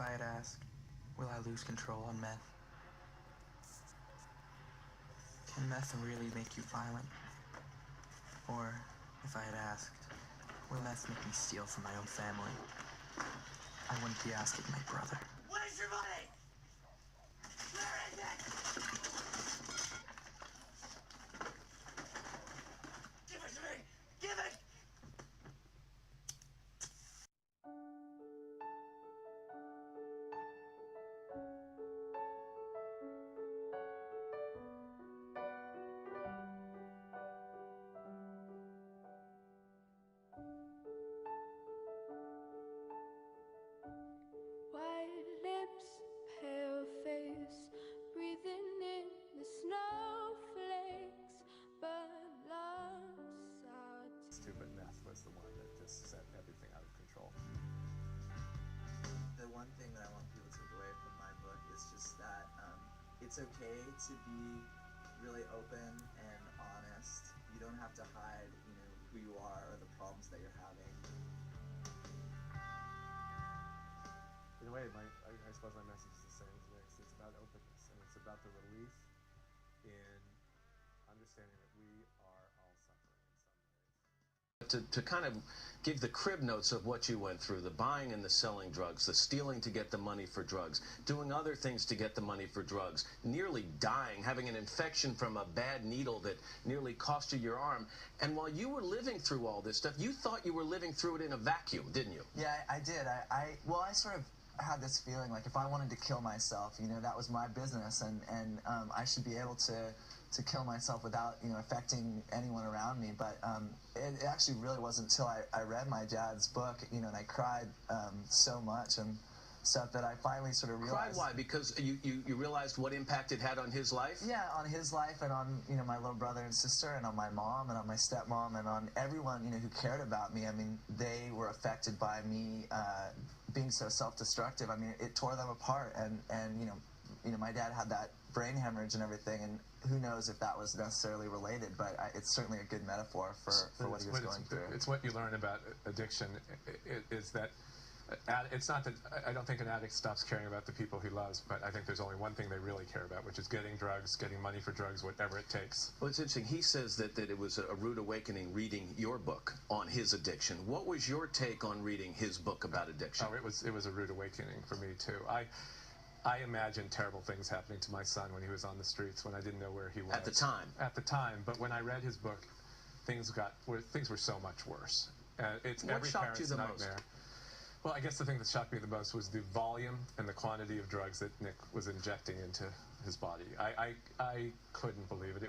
I had asked, will I lose control on meth? Can meth really make you violent? Or if I had asked, will meth make me steal from my own family? I wouldn't be asking my brother. Where's your money? Where is it? Give it to me! Give it! White lips, pale face, breathing in the snowflakes, but love's out. Stupid meth was the one that just set everything out of control. The one thing that I want people to take away from my book is just that it's okay to be really open and honest. You don't have to hide, who you are or the problems that you're having. In a way, I suppose my message is the same as Nick's. It's about openness, and it's about the relief in understanding that we are all suffering in some ways. To kind of give the crib notes of what you went through, the buying and the selling drugs, the stealing to get the money for drugs, doing other things to get the money for drugs, nearly dying, having an infection from a bad needle that nearly cost you your arm. And while you were living through all this stuff, you thought you were living through it in a vacuum, didn't you? Yeah, I did. I sort of had this feeling like if I wanted to kill myself, that was my business, and I should be able to kill myself without affecting anyone around me. But it actually really wasn't until I read my dad's book, and I cried so much and stuff that I finally sort of realized. Cried? Why? Because you realized what impact it had on his life? Yeah, on his life and on my little brother and sister and on my mom and on my stepmom and on everyone who cared about me. I mean, they were affected by me being so self-destructive. I mean, it tore them apart, and my dad had that brain hemorrhage and everything, and who knows if that was necessarily related, but it's certainly a good metaphor for what he was going through. It's what you learn about addiction is that it's not that I don't think an addict stops caring about the people he loves, but I think there's only one thing they really care about, which is getting drugs, getting money for drugs, whatever it takes. Well, it's interesting. He says that it was a rude awakening reading your book on his addiction. What was your take on reading his book about addiction? Oh, it was a rude awakening for me too. I imagined terrible things happening to my son when he was on the streets, when I didn't know where he was. At the time? At the time, but when I read his book, things were so much worse. It's what every shocked you parent's the nightmare. most? Well, I guess the thing that shocked me the most was the volume and the quantity of drugs that Nick was injecting into his body. I couldn't believe it.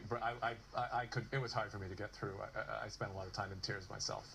It was hard for me to get through. I spent a lot of time in tears myself.